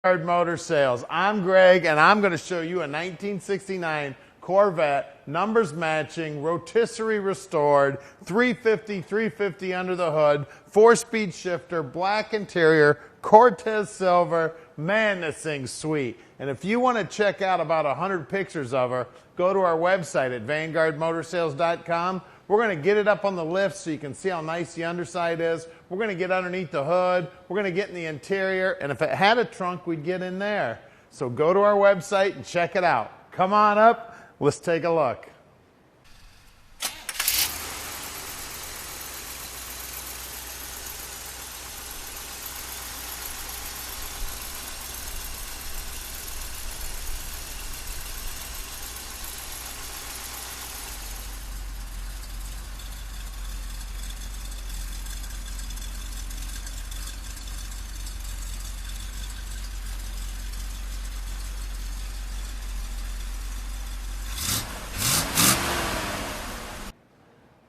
Motor Sales. I'm Greg, and I'm going to show you a 1969 Corvette, numbers matching, rotisserie restored, 350 under the hood, 4-speed shifter, black interior, Cortez silver. Man, this thing's sweet. And if you want to check out about 100 pictures of her, go to our website at vanguardmotorsales.com. We're going to get it up on the lift so you can see how nice the underside is. We're going to get underneath the hood. We're going to get in the interior. And if it had a trunk, we'd get in there. So go to our website and check it out. Come on up. Let's take a look.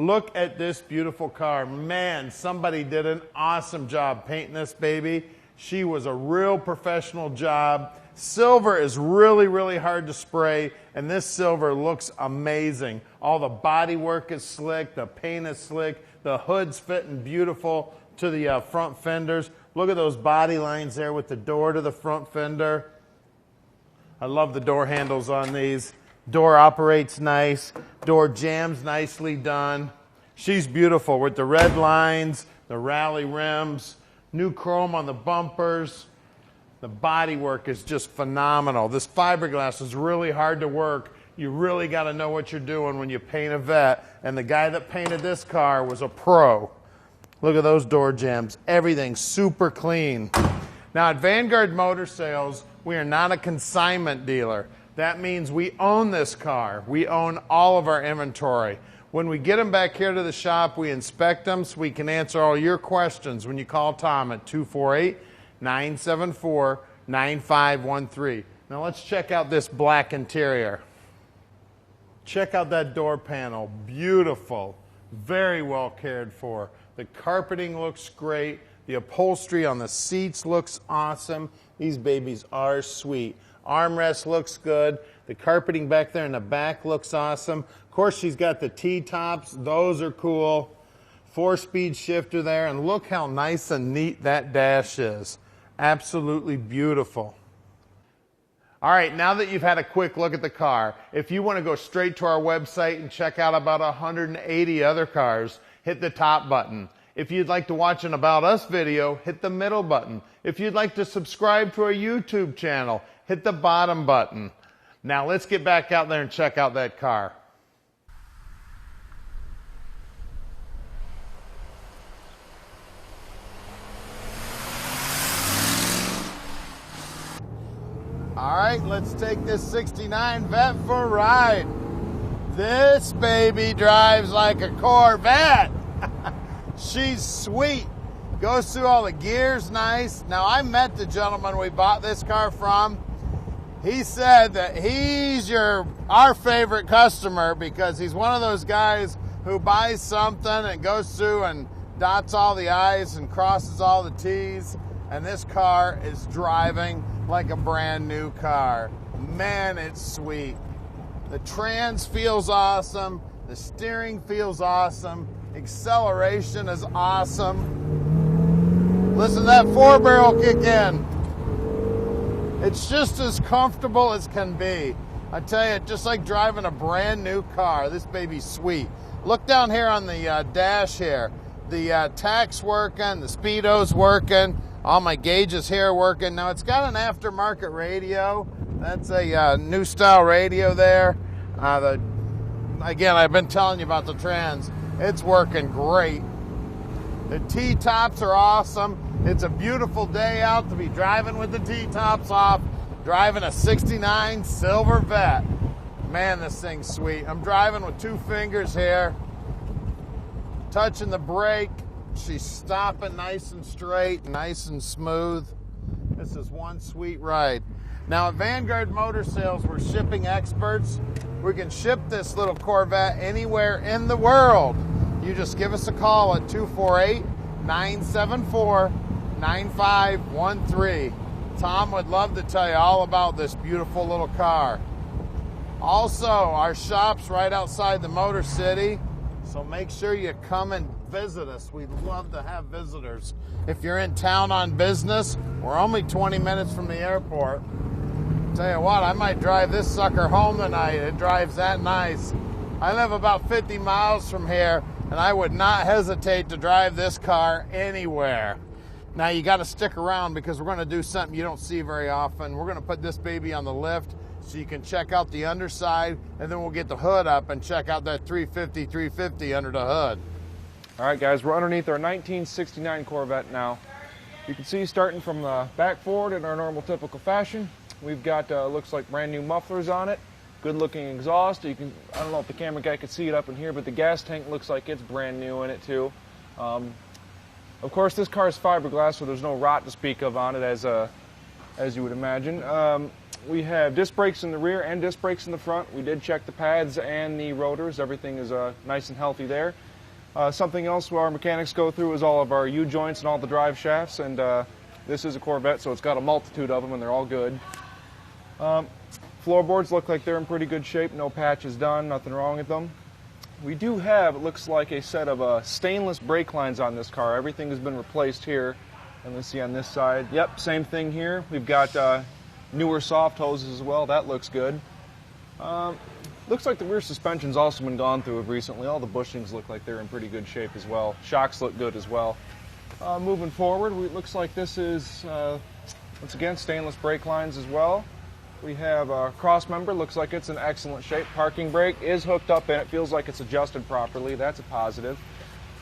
Look at this beautiful car. Man, somebody did an awesome job painting this baby. She was a real professional job. Silver is really, really hard to spray, and this silver looks amazing. All the body work is slick, the paint is slick, the hood's fitting beautiful to the front fenders. Look at those body lines there with the door to the front fender. I love the door handles on these. Door operates nice. Door jams nicely done. She's beautiful with the red lines, the rally rims, new chrome on the bumpers. The body work is just phenomenal. This fiberglass is really hard to work. You really got to know what you're doing when you paint a Vette. And the guy that painted this car was a pro. Look at those door jams. Everything's super clean. Now at Vanguard Motor Sales, we are not a consignment dealer. That means we own this car. We own all of our inventory. When we get them back here to the shop, we inspect them so we can answer all your questions when you call Tom at 248-974-9513. Now let's check out this black interior. Check out that door panel. Beautiful. Very well cared for. The carpeting looks great. The upholstery on the seats looks awesome. These babies are sweet. Armrest looks good. The carpeting back there in the back looks awesome. Of course, she's got the T-tops. Those are cool. 4-speed shifter there. And look how nice and neat that dash is. Absolutely beautiful. All right, now that you've had a quick look at the car, if you want to go straight to our website and check out about 180 other cars, hit the top button. If you'd like to watch an About Us video, hit the middle button. If you'd like to subscribe to our YouTube channel, hit the bottom button. Now let's get back out there and check out that car. All right, let's take this 69 Vette for a ride. This baby drives like a Corvette. She's sweet. Goes through all the gears nice. Now, I met the gentleman we bought this car from. He said that he's our favorite customer because he's one of those guys who buys something and goes through and dots all the I's and crosses all the T's. And this car is driving like a brand new car. Man, it's sweet. The trans feels awesome. The steering feels awesome. Acceleration is awesome. Listen to that 4-barrel kick in. It's just as comfortable as can be. I tell you, just like driving a brand new car. This baby's sweet. Look down here on the dash here. The tach's working, the speedo's working, all my gauges here are working. Now it's got an aftermarket radio. That's a new style radio there. Again, I've been telling you about the trans. It's working great. The T-tops are awesome. It's a beautiful day out to be driving with the T-tops off, driving a 69 silver Vette. Man, this thing's sweet. I'm driving with 2 fingers here, touching the brake. She's stopping nice and straight, nice and smooth. This is one sweet ride. Now at Vanguard Motor Sales, we're shipping experts. We can ship this little Corvette anywhere in the world. You just give us a call at 248-974-9513. Tom would love to tell you all about this beautiful little car. Also, our shop's right outside the Motor City, so make sure you come and visit us. We'd love to have visitors. If you're in town on business, we're only 20 minutes from the airport. Tell you what, I might drive this sucker home tonight. It drives that nice. I live about 50 miles from here, and I would not hesitate to drive this car anywhere. Now you got to stick around because we're going to do something you don't see very often. We're going to put this baby on the lift so you can check out the underside, and then we'll get the hood up and check out that 350 under the hood. All right, guys, we're underneath our 1969 Corvette now. You can see starting from the back forward in our normal typical fashion. We've got, looks like brand new mufflers on it. Good looking exhaust. I don't know if the camera guy could see it up in here, but the gas tank looks like it's brand new in it too. Of course, this car is fiberglass, so there's no rot to speak of on it, as you would imagine. We have disc brakes in the rear and disc brakes in the front. We did check the pads and the rotors. Everything is nice and healthy there. Something else our mechanics go through is all of our U-joints and all the drive shafts, and this is a Corvette, so it's got a multitude of them, and they're all good. Floorboards look like they're in pretty good shape. No patches done, nothing wrong with them. We do have, it looks like, a set of stainless brake lines on this car. Everything has been replaced here. And let's see on this side. Yep, same thing here. We've got newer soft hoses as well. That looks good. Looks like the rear suspension's also been gone through recently. All the bushings look like they're in pretty good shape as well. Shocks look good as well. Moving forward, it looks like this is, once again, stainless brake lines as well. We have a cross member. Looks like it's in excellent shape. Parking brake is hooked up and it feels like it's adjusted properly. That's a positive.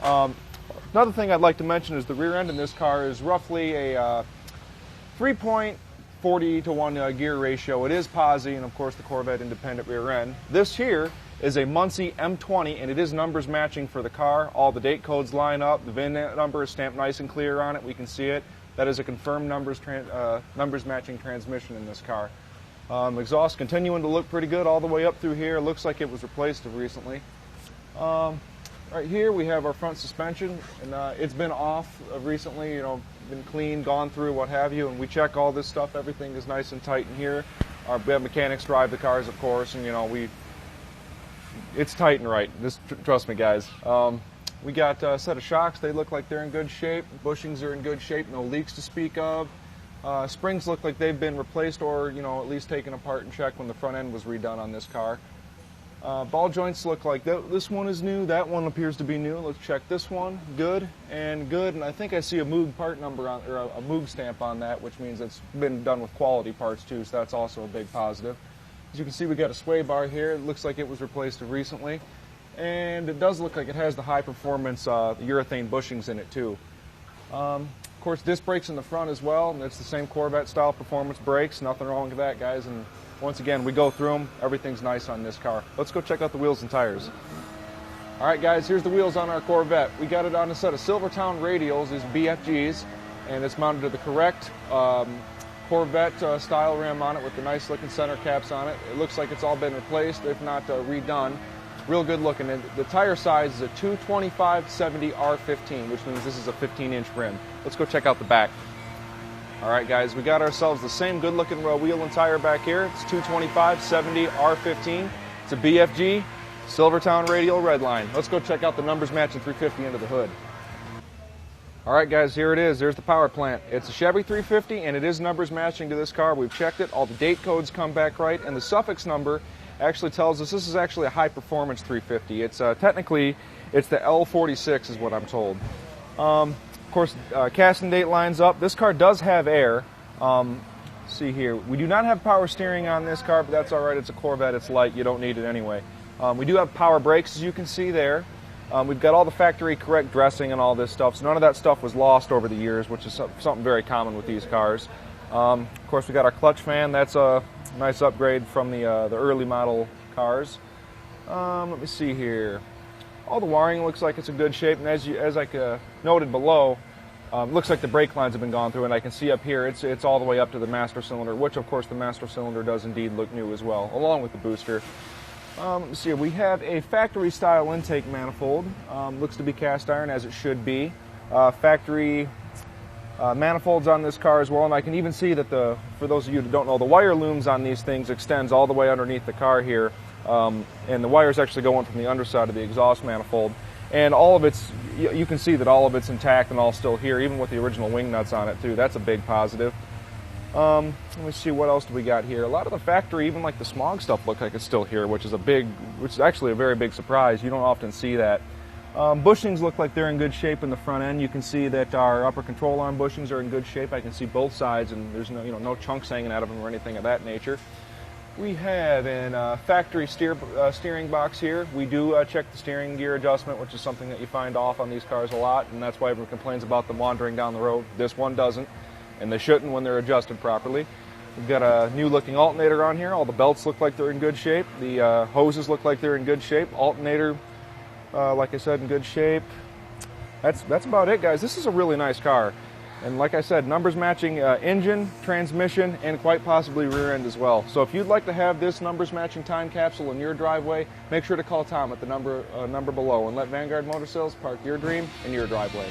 Another thing I'd like to mention is the rear end in this car is roughly a 3.40 to 1 gear ratio. It is posi, and of course the Corvette independent rear end. This here is a Muncie M20, and it is numbers matching for the car. All the date codes line up. The VIN number is stamped nice and clear on it. We can see it. That is a confirmed numbers matching transmission in this car. Exhaust continuing to look pretty good all the way up through here. Looks like it was replaced recently. Right here we have our front suspension, and it's been off recently, been cleaned, gone through, what have you, and we check all this stuff. Everything is nice and tight in here. We have mechanics drive the cars, of course, and it's tight and right. Trust me, guys. We got a set of shocks. They look like they're in good shape. Bushings are in good shape. No leaks to speak of. Springs look like they've been replaced or, at least taken apart and checked when the front end was redone on this car. Ball joints look like this one is new. That one appears to be new. Let's check this one. Good and good. And I think I see a Moog part number on, or a Moog stamp on that, which means it's been done with quality parts too. So that's also a big positive. As you can see, we got a sway bar here. It looks like it was replaced recently, and it does look like it has the high performance urethane bushings in it too. Of course, disc brakes in the front as well, and it's the same Corvette style performance brakes. Nothing wrong with that, guys. And once again, we go through them. Everything's nice on this car. Let's go check out the wheels and tires. All right, guys, here's the wheels on our Corvette. We got it on a set of Silvertown radials, these BFGs, and it's mounted to the correct Corvette style rim on it with the nice looking center caps on it. It looks like it's all been replaced, if not redone. Real good looking. And the tire size is a 225/70 R15, which means this is a 15-inch rim. Let's go check out the back. All right, guys, we got ourselves the same good looking wheel and tire back here. It's 225/70 R15. It's a BFG Silvertown radial redline. Let's go check out the numbers matching 350 under the hood. All right, guys, here it is. There's the power plant. It's a Chevy 350, and it is numbers matching to this car. We've checked it. All the date codes come back right, and the suffix number actually tells us this is actually a high-performance 350. It's technically, it's the L46 is what I'm told. Of course, casting date lines up. This car does have air. See here. We do not have power steering on this car, but that's all right. It's a Corvette. It's light. You don't need it anyway. We do have power brakes, as you can see there. We've got all the factory correct dressing and all this stuff, so none of that stuff was lost over the years, which is something very common with these cars. Of course, we got our clutch fan. That's a nice upgrade from the early model cars. Let me see here. All the wiring looks like it's in good shape, and as I noted below, looks like the brake lines have been gone through, and I can see up here it's all the way up to the master cylinder, which of course the master cylinder does indeed look new as well, along with the booster. Let me see. We have a factory style intake manifold. Looks to be cast iron, as it should be. Factory manifolds on this car as well, and I can even see that for those of you that don't know, the wire looms on these things extends all the way underneath the car here, and the wires actually go in from the underside of the exhaust manifold, and all of it's, you can see that all of it's intact and all still here, even with the original wing nuts on it too. That's a big positive. Let me see, what else do we got here? A lot of the factory, even like the smog stuff, look like it's still here, which is actually a very big surprise. You don't often see that. Bushings look like they're in good shape in the front end. You can see that our upper control arm bushings are in good shape. I can see both sides, and there's no chunks hanging out of them or anything of that nature. We have a factory steering box here. We do check the steering gear adjustment, which is something that you find off on these cars a lot, and that's why everyone complains about them wandering down the road. This one doesn't, and they shouldn't when they're adjusted properly. We've got a new looking alternator on here. All the belts look like they're in good shape. The hoses look like they're in good shape. Alternator, like I said, in good shape. That's about it, guys. This is a really nice car. And like I said, numbers matching engine, transmission, and quite possibly rear end as well. So if you'd like to have this numbers matching time capsule in your driveway, make sure to call Tom at the number below and let Vanguard Motor Sales park your dream in your driveway.